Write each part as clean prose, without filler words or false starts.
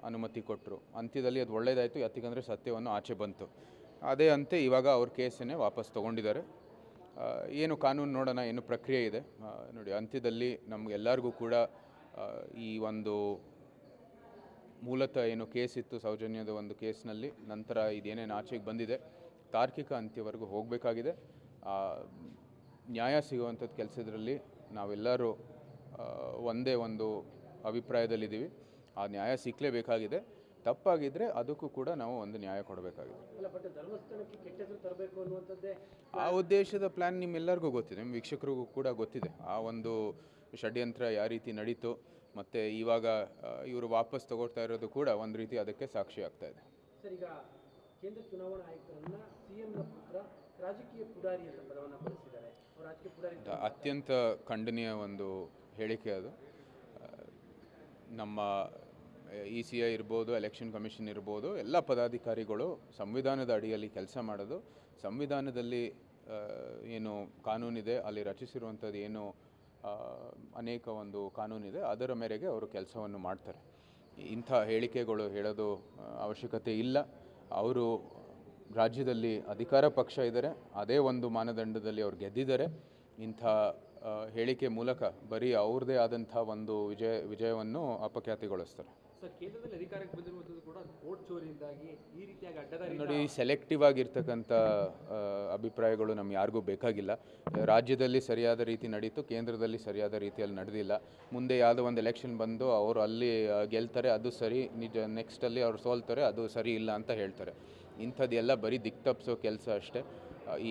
ಅನುಮತಿ ಕೊಟ್ಟರು. ಅಂತ್ಯದಲ್ಲಿ ಅದು ಒಳ್ಳೆಯದಾಯಿತು, ಯಾಕೆಂದರೆ ಸತ್ಯವನ್ನು ಆಚೆ ಬಂತು. ಅದೇ ಅಂತೆ ಇವಾಗ ಅವ್ರ ಕೇಸನ್ನೇ ವಾಪಸ್ ತೊಗೊಂಡಿದ್ದಾರೆ. ಏನು ಕಾನೂನು ನೋಡೋಣ, ಏನು ಪ್ರಕ್ರಿಯೆ ಇದೆ ನೋಡಿ. ಅಂತ್ಯದಲ್ಲಿ ನಮಗೆಲ್ಲರಿಗೂ ಕೂಡ ಈ ಒಂದು ಮೂಲತಃ ಏನು ಕೇಸ್ ಇತ್ತು, ಸೌಜನ್ಯದ ಒಂದು ಕೇಸ್ನಲ್ಲಿ, ನಂತರ ಇದೇನೇನು ಆಚೆಗೆ ಬಂದಿದೆ, ತಾರ್ಕಿಕ ಅಂತ್ಯವರೆಗೂ ಹೋಗಬೇಕಾಗಿದೆ. ನ್ಯಾಯ ಸಿಗುವಂಥದ್ದು ಕೆಲಸದಲ್ಲಿ ನಾವೆಲ್ಲರೂ ಒಂದೇ ಒಂದು ಅಭಿಪ್ರಾಯದಲ್ಲಿದ್ದೀವಿ. ಆ ನ್ಯಾಯ ಸಿಕ್ಕಲೇಬೇಕಾಗಿದೆ. ತಪ್ಪಾಗಿದ್ದರೆ ಅದಕ್ಕೂ ಕೂಡ ನಾವು ಒಂದು ನ್ಯಾಯ ಕೊಡಬೇಕಾಗಿದೆ. ಆ ಉದ್ದೇಶದ ಪ್ಲ್ಯಾನ್ ನಿಮ್ಮೆಲ್ಲರಿಗೂ ಗೊತ್ತಿದೆ, ನಿಮ್ಮ ವೀಕ್ಷಕರಿಗೂ ಕೂಡ ಗೊತ್ತಿದೆ. ಆ ಒಂದು ಷಡ್ಯಂತ್ರ ಯಾವ ರೀತಿ ನಡೀತು, ಮತ್ತು ಇವಾಗ ಇವರು ವಾಪಸ್ ತಗೊಳ್ತಾ ಇರೋದು ಕೂಡ ಒಂದು ರೀತಿ ಅದಕ್ಕೆ ಸಾಕ್ಷಿ ಆಗ್ತಾ ಇದೆ. ಸರ್, ಈಗ ಕೇಂದ್ರ ಚುನಾವಣಾ ಆಯುಕ್ತರನ್ನ ಸಿಎಂನ ಪುತ್ರ ರಾಜಕೀಯ ಪುಡಾರಿ ಅಂತ ಪದವನ್ನು ಬಳಸಿದ್ದಾರೆ. ರಾಜಕೀಯ ಪುಡಾರಿ ಅತ್ಯಂತ ಖಂಡನೀಯ ಒಂದು ಹೇಳಿಕೆ ಅದು. ನಮ್ಮ ECI ಇರ್ಬೋದು, ಎಲೆಕ್ಷನ್ ಕಮಿಷನ್ ಇರ್ಬೋದು, ಎಲ್ಲ ಪದಾಧಿಕಾರಿಗಳು ಸಂವಿಧಾನದ ಅಡಿಯಲ್ಲಿ ಕೆಲಸ ಮಾಡೋದು. ಸಂವಿಧಾನದಲ್ಲಿ ಏನು ಕಾನೂನಿದೆ, ಅಲ್ಲಿ ರಚಿಸಿರುವಂಥದ್ದು ಏನು ಅನೇಕ ಒಂದು ಕಾನೂನಿದೆ, ಅದರ ಮೇರೆಗೆ ಅವರು ಕೆಲಸವನ್ನು ಮಾಡ್ತಾರೆ. ಇಂಥ ಹೇಳಿಕೆಗಳು ಹೇಳೋದು ಅವಶ್ಯಕತೆ ಇಲ್ಲ. ಅವರು ರಾಜ್ಯದಲ್ಲಿ ಅಧಿಕಾರ ಪಕ್ಷ ಇದ್ದಾರೆ, ಅದೇ ಒಂದು ಮಾನದಂಡದಲ್ಲಿ ಅವ್ರು ಗೆದ್ದಿದ್ದಾರೆ. ಇಂಥ ಹೇಳಿಕೆ ಮೂಲಕ ಬರೀ ಅವ್ರದ್ದೇ ಆದಂಥ ಒಂದು ವಿಜಯವನ್ನು ಅಪಖ್ಯಾತಿಗೊಳಿಸ್ತಾರೆ. ಸರ್, ಕೇಂದ್ರದಲ್ಲಿ ಅಧಿಕಾರಕ್ಕೆ ಬಂದಿರುವಂಥದ್ದು ಕೂಡ ವೋಟ್ ಚೋರಿಯಿಂದಾಗಿ ಈ ರೀತಿಯಾಗಿ ಅಡ್ಡದಾರಿ. ನೋಡಿ, ಸೆಲೆಕ್ಟಿವ್ ಆಗಿರ್ತಕ್ಕಂಥ ಅಭಿಪ್ರಾಯಗಳು ನಮ್ಗೆ ಯಾರಿಗೂ ಬೇಕಾಗಿಲ್ಲ. ರಾಜ್ಯದಲ್ಲಿ ಸರಿಯಾದ ರೀತಿ ನಡೀತು, ಕೇಂದ್ರದಲ್ಲಿ ಸರಿಯಾದ ರೀತಿಯಲ್ಲಿ ನಡೆದಿಲ್ಲ. ಮುಂದೆ ಯಾವುದೋ ಒಂದು ಎಲೆಕ್ಷನ್ ಬಂದು ಅವರು ಅಲ್ಲಿ ಗೆಲ್ತಾರೆ, ಅದು ಸರಿ, ನಿಜ, ನೆಕ್ಸ್ಟಲ್ಲಿ ಅವ್ರು ಸೋಲ್ತಾರೆ, ಅದು ಸರಿ ಇಲ್ಲ ಅಂತ ಹೇಳ್ತಾರೆ. ಇಂಥದ್ದೆಲ್ಲ ಬರೀ ದಿಕ್ತಪ್ಪಿಸೋ ಕೆಲಸ ಅಷ್ಟೇ.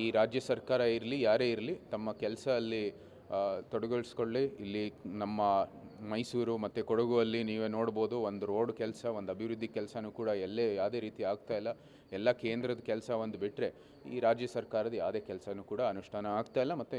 ಈ ರಾಜ್ಯ ಸರ್ಕಾರ ಇರಲಿ, ಯಾರೇ ಇರಲಿ, ತಮ್ಮ ಕೆಲಸ ಅಲ್ಲಿ ತೊಡಗಿಸ್ಕೊಳ್ಳಿ. ಇಲ್ಲಿ ನಮ್ಮ ಮೈಸೂರು ಮತ್ತು ಕೊಡಗು ಅಲ್ಲಿ ನೀವೇ ನೋಡ್ಬೋದು, ಒಂದು ರೋಡ್ ಕೆಲಸ, ಒಂದು ಅಭಿವೃದ್ಧಿ ಕೆಲಸನೂ ಕೂಡ ಯಾವುದೇ ರೀತಿ ಆಗ್ತಾಯಿಲ್ಲ. ಎಲ್ಲ ಕೇಂದ್ರದ ಕೆಲಸ ಒಂದು ಬಿಟ್ಟರೆ ಈ ರಾಜ್ಯ ಸರ್ಕಾರದ ಯಾವುದೇ ಕೆಲಸನೂ ಕೂಡ ಅನುಷ್ಠಾನ ಆಗ್ತಾಯಿಲ್ಲ, ಮತ್ತು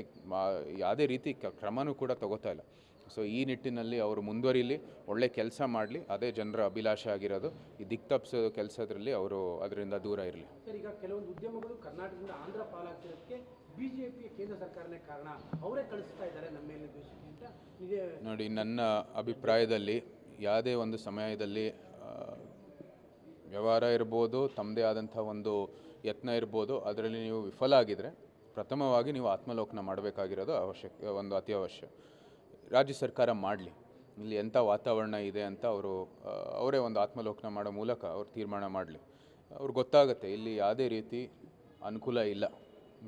ಯಾವುದೇ ರೀತಿ ಕ್ರಮನೂ ಕೂಡ ತಗೋತಾ ಇಲ್ಲ. ಸೊ ಈ ನಿಟ್ಟಿನಲ್ಲಿ ಅವರು ಮುಂದುವರಿಲಿ, ಒಳ್ಳೆ ಕೆಲಸ ಮಾಡಲಿ, ಅದೇ ಜನರ ಅಭಿಲಾಷೆ ಆಗಿರೋದು. ಈ ದಿಕ್ತಪ್ಪಿಸೋ ಕೆಲಸದಲ್ಲಿ ಅವರು ಅದರಿಂದ ದೂರ ಇರಲಿ. ಸರ್, ಈಗ ಕೆಲವೊಂದು ಉದ್ಯಮಗಳು ಕರ್ನಾಟಕದಿಂದ ಆಂಧ್ರ ಪಾಲಾಗ್ತಿರೋದಕ್ಕೆ ಬಿಜೆಪಿಯ ಕೇಂದ್ರ ಸರ್ಕಾರನೇ ಕಾರಣ, ಅವರೇ ಕಳಿಸ್ತಾ ಇದ್ದಾರೆ ನಮ್ಮ ಮೇಲೆ ದ್ವೇಷಕ್ಕೆ ಅಂತ ಇದೆ. ನೋಡಿ, ನನ್ನ ಅಭಿಪ್ರಾಯದಲ್ಲಿ ಯಾವುದೇ ಒಂದು ಸಮಯದಲ್ಲಿ ವ್ಯವಹಾರ ಇರ್ಬೋದು, ತಮ್ಮದೇ ಆದಂಥ ಒಂದು ಯತ್ನ ಇರ್ಬೋದು, ಅದರಲ್ಲಿ ನೀವು ವಿಫಲ ಆಗಿದರೆ ಪ್ರಥಮವಾಗಿ ನೀವು ಆತ್ಮಲೋಕನ ಮಾಡಬೇಕಾಗಿರೋದು ಒಂದು ಅತ್ಯವಶ್ಯ. ರಾಜ್ಯ ಸರ್ಕಾರ ಮಾಡಲಿ, ಇಲ್ಲಿ ಎಂಥ ವಾತಾವರಣ ಇದೆ ಅಂತ ಅವರೇ ಒಂದು ಆತ್ಮಲೋಕನ ಮಾಡೋ ಮೂಲಕ ಅವ್ರು ತೀರ್ಮಾನ ಮಾಡಲಿ. ಅವ್ರಿಗೆ ಗೊತ್ತಾಗುತ್ತೆ ಇಲ್ಲಿ ಯಾವುದೇ ರೀತಿ ಅನುಕೂಲ ಇಲ್ಲ.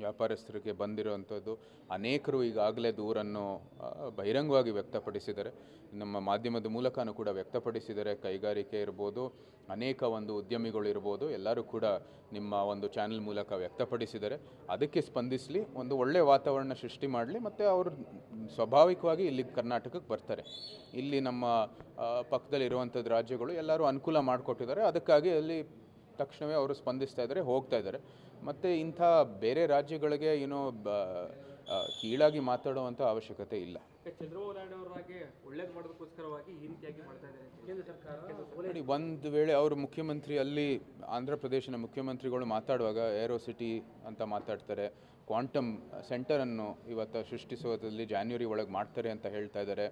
ವ್ಯಾಪಾರಸ್ಥರಿಗೆ ಬಂದಿರೋವಂಥದ್ದು ಅನೇಕರು ಈಗಾಗಲೇ ದೂರನ್ನು ಬಹಿರಂಗವಾಗಿ ವ್ಯಕ್ತಪಡಿಸಿದ್ದಾರೆ, ನಮ್ಮ ಮಾಧ್ಯಮದ ಮೂಲಕನೂ ಕೂಡ ವ್ಯಕ್ತಪಡಿಸಿದ್ದಾರೆ. ಕೈಗಾರಿಕೆ ಇರ್ಬೋದು, ಅನೇಕ ಒಂದು ಉದ್ಯಮಿಗಳು ಇರ್ಬೋದು, ಎಲ್ಲರೂ ಕೂಡ ನಿಮ್ಮ ಒಂದು ಚಾನೆಲ್ ಮೂಲಕ ವ್ಯಕ್ತಪಡಿಸಿದ್ದಾರೆ. ಅದಕ್ಕೆ ಸ್ಪಂದಿಸಲಿ, ಒಂದು ಒಳ್ಳೆಯ ವಾತಾವರಣ ಸೃಷ್ಟಿ ಮಾಡಲಿ, ಮತ್ತು ಅವರು ಸ್ವಾಭಾವಿಕವಾಗಿ ಇಲ್ಲಿ ಕರ್ನಾಟಕಕ್ಕೆ ಬರ್ತಾರೆ. ಇಲ್ಲಿ ನಮ್ಮ ಪಕ್ಕದಲ್ಲಿರುವಂಥದ್ದು ರಾಜ್ಯಗಳು ಎಲ್ಲರೂ ಅನುಕೂಲ ಮಾಡಿಕೊಟ್ಟಿದ್ದಾರೆ. ಅದಕ್ಕಾಗಿ ಅಲ್ಲಿ ತಕ್ಷಣವೇ ಅವರು ಸ್ಪಂದಿಸ್ತಾ ಇದ್ದಾರೆ, ಹೋಗ್ತಾ ಇದ್ದಾರೆ. ಮತ್ತು ಇಂಥ ಬೇರೆ ರಾಜ್ಯಗಳಿಗೆ ಕೀಳಾಗಿ ಮಾತಾಡುವಂಥ ಅವಶ್ಯಕತೆ ಇಲ್ಲ. ಚಂದ್ರಬಾಬು ನಾಯ್ಡು ಅವರಾಗೆ ಒಳ್ಳೇದು ಮಾಡೋದಕ್ಕೋಸ್ಕರವಾಗಿ ಈ ರೀತಿಯಾಗಿ ಮಾಡ್ತಾ ಇದ್ದಾರೆ ಕೇಂದ್ರ ಸರ್ಕಾರ. ನೋಡಿ, ಒಂದು ವೇಳೆ ಅವರು ಮುಖ್ಯಮಂತ್ರಿ ಅಲ್ಲಿ ಆಂಧ್ರ ಪ್ರದೇಶನ ಮುಖ್ಯಮಂತ್ರಿಗಳು ಮಾತಾಡುವಾಗ ಏರೋ ಸಿಟಿ ಅಂತ ಮಾತಾಡ್ತಾರೆ, ಕ್ವಾಂಟಮ್ ಸೆಂಟರನ್ನು ಇವತ್ತು ಸೃಷ್ಟಿಸೋದ್ರಲ್ಲಿ ಜಾನ್ವರಿ ಒಳಗೆ ಮಾಡ್ತಾರೆ ಅಂತ ಹೇಳ್ತಾ ಇದ್ದಾರೆ.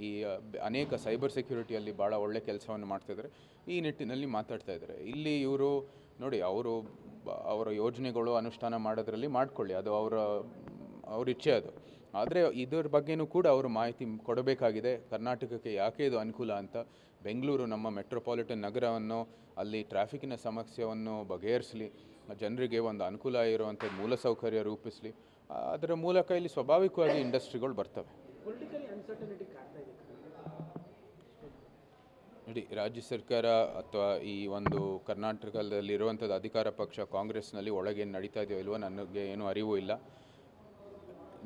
ಈ ಅನೇಕ ಸೈಬರ್ ಸೆಕ್ಯೂರಿಟಿಯಲ್ಲಿ ಭಾಳ ಒಳ್ಳೆ ಕೆಲಸವನ್ನು ಮಾಡ್ತಾಯಿದ್ದಾರೆ. ಈ ನಿಟ್ಟಿನಲ್ಲಿ ಮಾತಾಡ್ತಾ ಇದ್ದಾರೆ. ಇಲ್ಲಿ ಇವರು ನೋಡಿ, ಅವರ ಯೋಜನೆಗಳು ಅನುಷ್ಠಾನ ಮಾಡೋದ್ರಲ್ಲಿ ಮಾಡ್ಕೊಳ್ಳಿ, ಅದು ಅವ್ರ ಇಚ್ಛೆ ಅದು. ಆದರೆ ಇದರ ಬಗ್ಗೆಯೂ ಕೂಡ ಅವರು ಮಾಹಿತಿ ಕೊಡಬೇಕಾಗಿದೆ. ಕರ್ನಾಟಕಕ್ಕೆ ಯಾಕೆ ಇದು ಅನುಕೂಲ ಅಂತ. ಬೆಂಗಳೂರು ನಮ್ಮ ಮೆಟ್ರೋಪಾಲಿಟನ್ ನಗರವನ್ನು, ಅಲ್ಲಿ ಟ್ರಾಫಿಕ್ಕಿನ ಸಮಸ್ಯೆಯನ್ನು ಬಗೆಹರಿಸಲಿ, ಜನರಿಗೆ ಒಂದು ಅನುಕೂಲ ಇರುವಂಥ ಮೂಲಸೌಕರ್ಯ ರೂಪಿಸಲಿ. ಅದರ ಮೂಲಕ ಇಲ್ಲಿ ಸ್ವಾಭಾವಿಕವಾಗಿ ಇಂಡಸ್ಟ್ರಿಗಳು ಬರ್ತವೆ. ನೋಡಿ, ರಾಜ್ಯ ಸರ್ಕಾರ ಅಥವಾ ಈ ಒಂದು ಕರ್ನಾಟಕದಲ್ಲಿರುವಂಥದ್ದು ಅಧಿಕಾರ ಪಕ್ಷ ಕಾಂಗ್ರೆಸ್ನಲ್ಲಿ ಒಳಗೇನು ನಡೀತಾ ಇದೆಯೋ ಇಲ್ವೋ ನನಗೆ ಏನೂ ಅರಿವು ಇಲ್ಲ.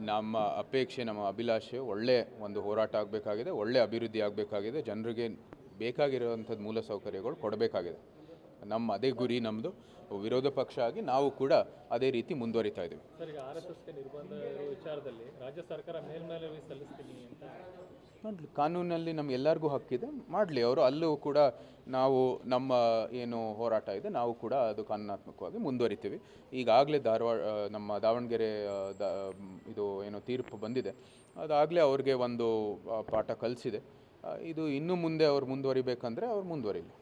ನಮ್ಮ ಅಪೇಕ್ಷೆ, ನಮ್ಮ ಅಭಿಲಾಷೆ ಒಳ್ಳೆಯ ಒಂದು ಹೋರಾಟ ಆಗಬೇಕಾಗಿದೆ, ಒಳ್ಳೆಯ ಅಭಿವೃದ್ಧಿ ಆಗಬೇಕಾಗಿದೆ, ಜನರಿಗೆ ಬೇಕಾಗಿರುವಂಥದ್ದು ಮೂಲಸೌಕರ್ಯಗಳು ಕೊಡಬೇಕಾಗಿದೆ. ಅದೇ ಗುರಿ ನಮ್ಮದು. ವಿರೋಧ ಪಕ್ಷ ಆಗಿ ನಾವು ಕೂಡ ಅದೇ ರೀತಿ ಮುಂದುವರಿತಾ ಇದ್ದೀವಿ. ಸರ್, ಈಗ RSSಗೆ ನಿರ್ಬಂಧ ಇರೋ ವಿಚಾರದಲ್ಲಿ ರಾಜ್ಯ ಸರ್ಕಾರ ಮೇಲ್ಮೇಲುವಿ ಸಲ್ಲಿಸ್ತೀನಿ ಅಂತ ನೋಡಲಿ, ಕಾನೂನಲ್ಲಿ ನಮಗೆಲ್ಲರಿಗೂ ಹಕ್ಕಿದೆ, ಮಾಡಲಿ ಅವರು. ಅಲ್ಲೂ ಕೂಡ ನಾವು ನಮ್ಮ ಏನು ಹೋರಾಟ ಇದೆ ನಾವು ಕೂಡ ಅದು ಕಾನೂನಾತ್ಮಕವಾಗಿ ಮುಂದುವರಿತೀವಿ. ಈಗಾಗಲೇ ನಮ್ಮ ದಾವಣಗೆರೆ ಇದು ಏನು ತೀರ್ಪು ಬಂದಿದೆ, ಅದಾಗಲೇ ಅವ್ರಿಗೆ ಒಂದು ಪಾಠ ಕಲಿಸಿದೆ. ಇದು ಇನ್ನು ಮುಂದೆ ಅವ್ರು ಮುಂದುವರಿಬೇಕಂದ್ರೆ ಅವ್ರು ಮುಂದುವರಿಲಿ.